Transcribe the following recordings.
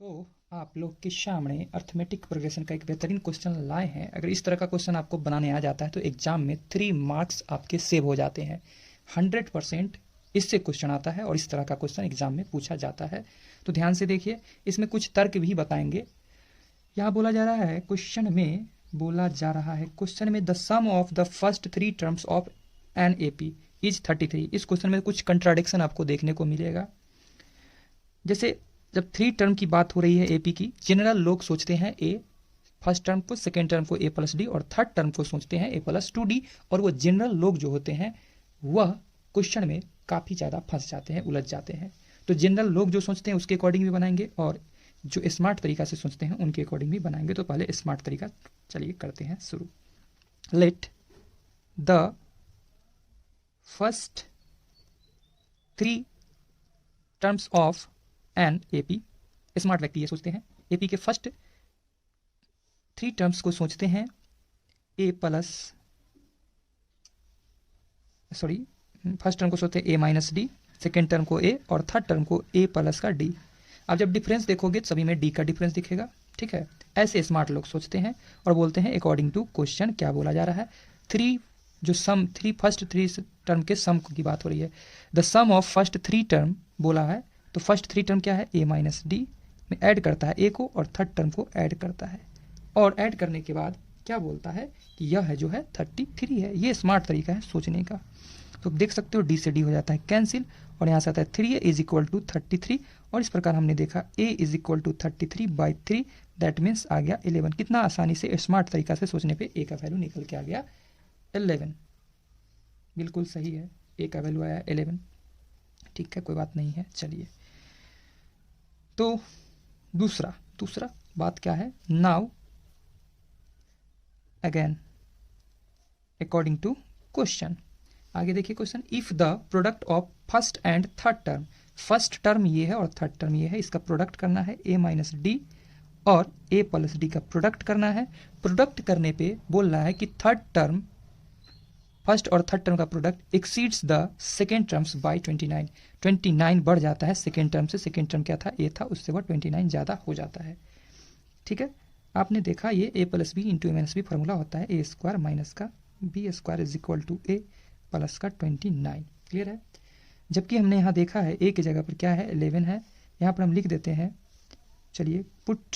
तो आप लोग के सामने अर्थमेटिक प्रोग्रेशन का एक बेहतरीन क्वेश्चन लाए हैं। अगर इस तरह का क्वेश्चन आपको बनाने आ जाता है तो एग्जाम में 3 मार्क्स आपके सेव हो जाते हैं। 100% इससे क्वेश्चन आता है और इस तरह का क्वेश्चन एग्जाम में पूछा जाता है। तो ध्यान से देखिए, इसमें कुछ तर्क भी बताएंगे। यहाँ बोला जा रहा है क्वेश्चन में the sum of the first 3 terms of an AP is 33। इस क्वेश्चन में कुछ कंट्राडिक्शन आपको देखने को मिलेगा। जैसे जब 3 टर्म की बात हो रही है AP की, जनरल लोग सोचते हैं A फर्स्ट टर्म को, सेकेंड टर्म को A+D और थर्ड टर्म को सोचते हैं A+2D। और वो जनरल लोग जो होते हैं वह क्वेश्चन में काफ़ी ज़्यादा फंस जाते हैं, उलझ जाते हैं। तो जनरल लोग जो सोचते हैं उसके अकॉर्डिंग भी बनाएंगे और जो स्मार्ट तरीका से सोचते हैं उनके अकॉर्डिंग भी बनाएंगे। तो पहले स्मार्ट तरीका चलिए करते हैं शुरू। Let the first 3 terms of an AP, smart व्यक्ति ये सोचते हैं AP के फर्स्ट 3 टर्म्स को सोचते हैं फर्स्ट टर्म को सोचते हैं A-D, सेकेंड टर्म को A और थर्ड टर्म को A+ का D। अब जब डिफरेंस देखोगे सभी में D का डिफरेंस दिखेगा, ठीक है। ऐसे स्मार्ट लोग सोचते हैं और बोलते हैं अकॉर्डिंग टू क्वेश्चन क्या बोला जा रहा है। फर्स्ट 3 टर्म के सम की बात हो रही है। The sum of first 3 term बोला है, तो फर्स्ट 3 टर्म क्या है A-D में ऐड करता है A को और थर्ड टर्म को ऐड करता है। और ऐड करने के बाद क्या बोलता है कि यह है जो है 33 है। ये स्मार्ट तरीका है सोचने का। तो देख सकते हो D से D हो जाता है कैंसिल और यहाँ से आता है 3A इज इक्वल टू 33। और इस प्रकार हमने देखा A is equal to 33/3, that means आ गया 11। कितना आसानी से स्मार्ट तरीका से सोचने पे A का वैल्यू निकल के आ गया 11। बिल्कुल सही है, A का वैल्यू आया 11। ठीक है, कोई बात नहीं है। चलिए, तो दूसरा बात क्या है। Now again according to question, आगे देखिए question. If the product of first and third term, first term ये है और थर्ड टर्म ये है, इसका प्रोडक्ट करना है A-D और A+D का प्रोडक्ट करना है। प्रोडक्ट करने पे बोल रहा है कि थर्ड टर्म फर्स्ट और थर्ड टर्म का product exceeds the second terms by 29। 29 बढ़ जाता है सेकेंड टर्म से। सेकेंड टर्म क्या था, A था, उससे वह 29 ज़्यादा हो जाता है। ठीक है, आपने देखा ये A+B इंटू A-B फार्मूला होता है A² माइनस का B² is equal to A plus का 29। क्लियर है। जबकि हमने यहाँ देखा है A की जगह पर क्या है 11 है। यहाँ पर हम लिख देते हैं, चलिए put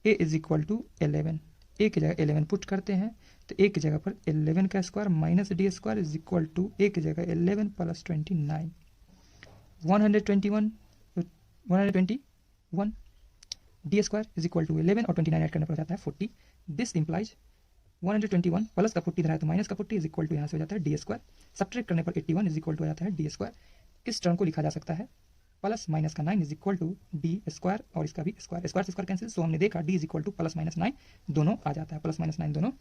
A is equal to 11। A की जगह 11 पुट करते हैं तो A की जगह पर 11 का square minus D² is equal to A की जगह 11 plus 29, 121 D² is equal to 11 और 29 ऐड करने पर जाता है 40। दिस इंप्लाइज 121 प्लस का 40 इधर है तो माइनस का 40 इज इक्वल टू यहाँ से हो जाता है D²। सब्ट्रैक्ट करने पर 81 इज इक्वल टू हो जाता है D²। इस टर्म को लिखा जा सकता है प्लस माइनस का 9 इज इक्वल टू D² और इसका भी स्क्वायर से स्क्वायर कैंसिल। सो हमने देखा D is equal two plus minus 9 दोनों आ जाता है, प्लस माइनस 9 दोनों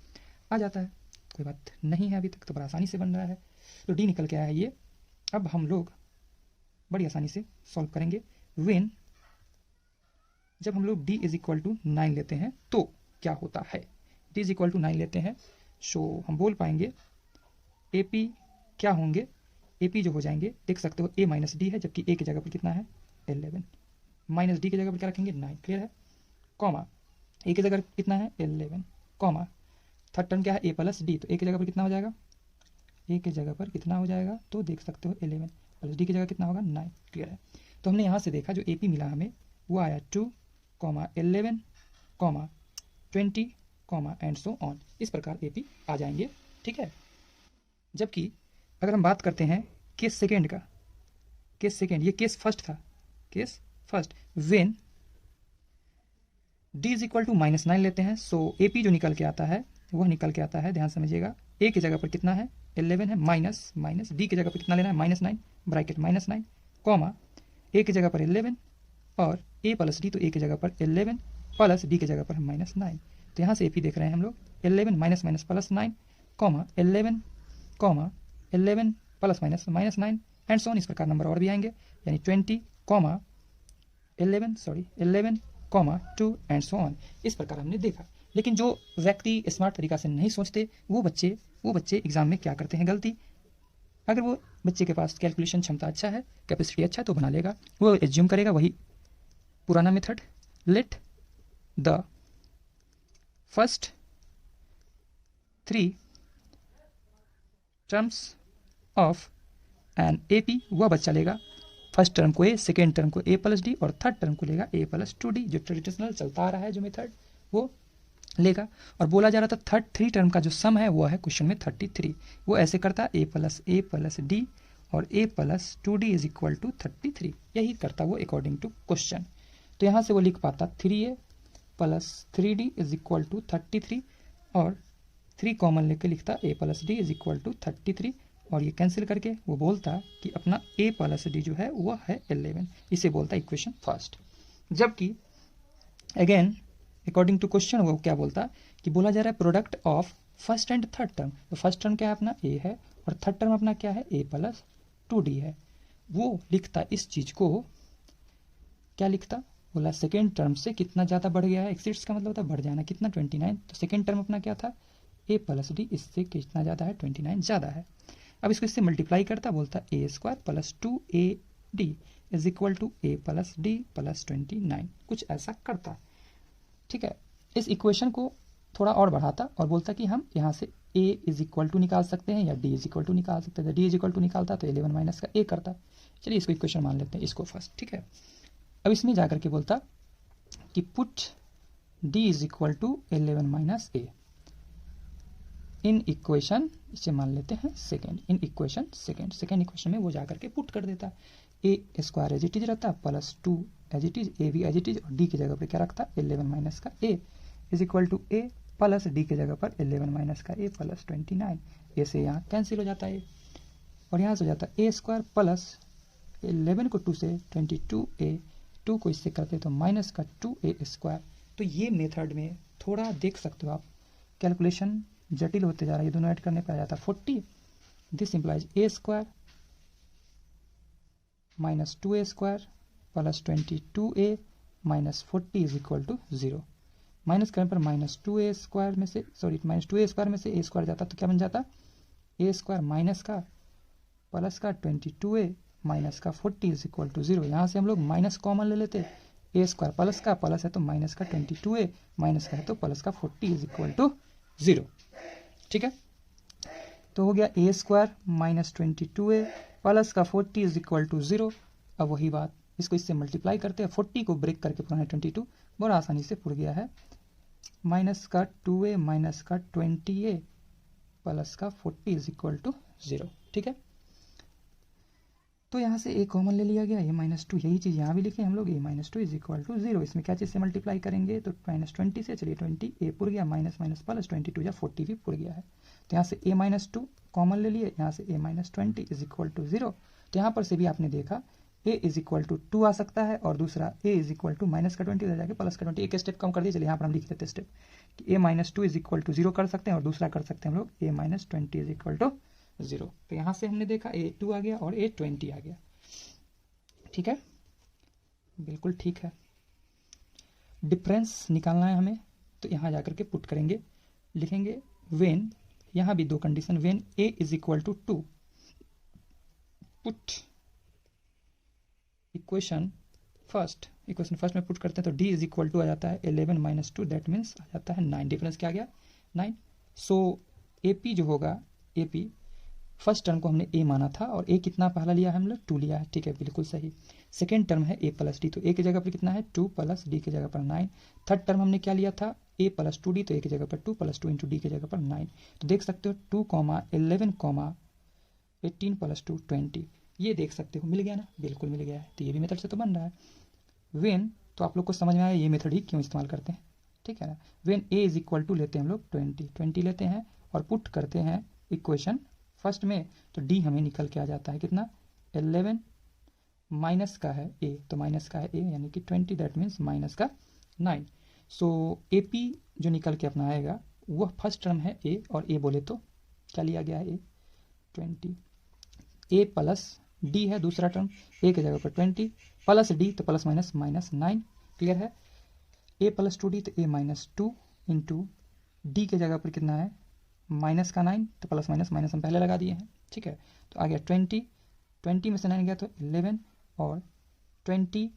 आ जाता है। कोई बात नहीं है अभी तक, तो बड़ा आसानी से बन रहा है। तो D निकल के आया है ये। अब हम लोग बड़ी आसानी से सॉल्व करेंगे। वेन जब हम लोग D इज इक्वल टू 9 लेते हैं तो क्या होता है। D इज इक्वल टू 9 लेते हैं, सो हम बोल पाएंगे AP क्या होंगे। AP जो हो जाएंगे, देख सकते हो A-D है, जबकि A की जगह पर कितना है 11, माइनस D की जगह पर क्या रखेंगे 9। क्लियर है। कॉमा A की जगह कितना है 11, कॉमा थर्ड टर्म क्या है A+D, तो A की जगह पर कितना हो जाएगा, A की जगह पर कितना हो जाएगा, तो देख सकते हो 11 प्लस D की जगह कितना होगा 9। क्लियर है। तो हमने यहाँ से देखा जो AP मिला हमें वो आया 2, 11, 20, एंड सो ऑन। इस प्रकार AP आ जाएंगे। ठीक है। जबकि अगर हम बात करते हैं केस सेकेंड का, केस सेकेंड, ये केस फर्स्ट था, case first. When D is equal to -9 लेते हैं, सो AP जो निकल के आता है वह निकल के आता है, ध्यान समझिएगा, A की जगह पर कितना है 11 है, माइनस D की जगह पर कितना लेना है -9, ब्रैकेट -9, कॉमा A की जगह पर 11 और A+D, तो A की जगह पर 11 प्लस D की जगह पर -9। तो यहाँ से AP देख रहे हैं हम लोग 11 minus minus plus 9, 11 plus minus -9 and so on. इस प्रकार नंबर और भी आएंगे, यानी 20, 11, 2 एंड सो ऑन। इस प्रकार हमने देखा। लेकिन जो व्यक्ति स्मार्ट तरीका से नहीं सोचते वो बच्चे एग्जाम में क्या करते हैं गलती। अगर वो बच्चे के पास कैलकुलेशन क्षमता अच्छा है, कैपेसिटी अच्छा है, तो बना लेगा, वो एज्यूम करेगा वही पुराना method let the first 3 terms of an AP, वह बच्चा लेगा फर्स्ट टर्म को A, सेकेंड टर्म को A प्लस डी और थर्ड टर्म को लेगा A प्लस 2D। जो ट्रेडिशनल चलता आ रहा है जो मेथड वो लेगा। और बोला जा रहा था थर्ड 3 टर्म का जो सम है वो है क्वेश्चन में 33। वो ऐसे करता A प्लस D और A plus 2D is equal to 33। यही करता वो अकॉर्डिंग टू क्वेश्चन। तो यहाँ से वो लिख पाता 3A plus 3D is equal to 33 और 3 कॉमन लेके लिखता A plus D is equal to 33 और ये कैंसिल करके वो बोलता कि अपना A प्लस डी जो है वह है 11। इसे बोलता इक्वेशन फर्स्ट। जबकि अगेन अकॉर्डिंग टू क्वेश्चन वो क्या बोलता कि बोला जा रहा है product of first and third term. तो फर्स्ट टर्म क्या है अपना A है और थर्ड टर्म अपना क्या है A प्लस 2D है। वो लिखता इस चीज़ को, क्या लिखता, बोला सेकेंड टर्म से कितना ज़्यादा बढ़ गया है, एक्सिड्स का मतलब होता है बढ़ जाना, कितना 29। तो सेकेंड टर्म अपना क्या था A प्लस डी, इससे कितना ज़्यादा है 29 ज़्यादा है। अब इसको इससे मल्टीप्लाई करता, बोलता A² plus 2AD is equal to A plus D plus 29, कुछ ऐसा करता। ठीक है, इस इक्वेशन को थोड़ा और बढ़ाता और बोलता कि हम यहाँ से A इज इक्वल टू निकाल सकते हैं या D इज इक्वल टू निकाल सकते हैं। D इज इक्वल टू निकालता तो 11 माइनस का A करता। चलिए इसको इक्वेशन मान लेते हैं इसको फर्स्ट। ठीक है, अब इसमें जाकर के बोलता कि put D is equal to 11 minus A in equation, इसे मान लेते हैं second, in equation second equation में वो जाकर के पुट कर देता। A² एज इट इज रहता plus 2 as it is, A भी एज इट इज और D की जगह पर क्या रखता 11 माइनस का A is equal to A plus D की जगह पर 11 माइनस का A प्लस 29। A से यहाँ कैंसिल हो जाता है और यहाँ से हो जाता है A² प्लस 11 को 2 से 22A, 2 को इससे करते तो माइनस का 2A²। तो ये मेथड में थोड़ा देख सकते हो आप कैलकुलेशन जटिल होते जा रहा है। ये दोनों ऐड करने पर आ जाता है 40। This implies A² minus 2A² plus 22A minus 40 is equal to 0। Minus करने पर माइनस 2A² में से, सॉरी माइनस 2A² में से A² जाता तो क्या बन जाता A² माइनस का प्लस का 22A माइनस का 40 इज इक्वल टू 0। यहाँ से हम लोग माइनस कॉमन ले लेते, A² प्लस का प्लस है तो माइनस का 22A माइनस का है तो प्लस का 40 इज इक्वल टू 0। ठीक है, तो हो गया A² माइनस 22A प्लस का 40 इज इक्वल टू 0। अब वही बात इसको इससे मल्टीप्लाई करते हैं, 40 को ब्रेक करके पुराना 22 बड़ा आसानी से पुर गया है। माइनस का 2A माइनस का 20A प्लस का 40 इज इक्वल टू 0। ठीक है, तो यहाँ से A कॉमन ले लिया गया, A माइनस 2, यही चीज़ यहाँ भी लिखे हम लोग, A minus 2 is equal to 0। इसमें क्या चीज़ से मल्टीप्लाई करेंगे तो माइनस 20 से, चलिए 20 A पुर गया, माइनस माइनस प्लस 22 या 40 भी पुर गया है। तो यहाँ से A माइनस 2 कॉमन ले लिए, यहाँ से A minus 20 is equal to 0। तो यहाँ पर से भी आपने देखा A इज इक्वल टू 2 आ सकता है और दूसरा A is equal to minus का 20 जाके प्लस का 20। एक स्टेप कम कर दिए, चलिए यहाँ पर हम लिख देते स्टेप कि A minus 2 is equal to 0 कर सकते हैं और दूसरा कर सकते हैं हम लोग A minus 20 is equal to 0। तो यहाँ से हमने देखा A2 आ गया और A20 आ गया। ठीक है, बिल्कुल ठीक है। डिफरेंस निकालना है हमें, तो यहाँ जाकर के पुट करेंगे, लिखेंगे वेन, यहाँ भी दो condition, when A is equal to 2, put equation first में पुट करते हैं तो D इज इक्वल टू आ जाता है 11 माइनस 2, दैट मीन्स आ जाता है 9। डिफरेंस क्या आ गया 9। सो AP जो होगा, AP फर्स्ट टर्म को हमने A माना था और A कितना पहला लिया है हम लोग 2 लिया है। ठीक है, बिल्कुल सही। सेकेंड टर्म है A प्लस डी, तो A की जगह पर कितना है 2 प्लस D की जगह पर 9। थर्ड टर्म हमने क्या लिया था A प्लस 2D, तो A की जगह पर 2 प्लस 2 इंटू D की जगह पर 9। तो देख सकते हो 2, 11, 18 प्लस 2 20, ये देख सकते हो मिल गया ना, बिल्कुल मिल गया है। तो ये भी मेथड से तो बन रहा है। वेन, तो आप लोग को समझ में आया ये मेथड ही क्यों इस्तेमाल करते हैं। ठीक है ना, when A is equal to लेते हैं हम लोग 20 लेते हैं और पुट करते हैं इक्वेशन फर्स्ट में, तो D हमें निकल के आ जाता है कितना 11 माइनस का है A, तो माइनस का है A यानी कि 20, दैट मीन्स माइनस का 9। सो AP जो निकल के अपना आएगा वह फर्स्ट टर्म है A और A बोले तो क्या लिया गया है A 20, A प्लस D है दूसरा टर्म, A की जगह पर 20 प्लस D, तो प्लस माइनस माइनस 9। क्लियर है, A प्लस 2D तो A माइनस 2 इंटू D की जगह पर कितना है माइनस का 9, तो प्लस माइनस माइनस हम पहले लगा दिए हैं। ठीक है, तो आ गया 20 में से 9 गया तो 11 और 20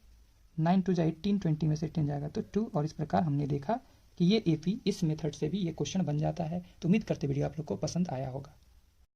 9 टू जा 18, 20 में से 10 जाएगा तो 2, और इस प्रकार हमने देखा कि ये AP इस मेथड से भी ये क्वेश्चन बन जाता है। तो उम्मीद करते वीडियो आप लोग को पसंद आया होगा।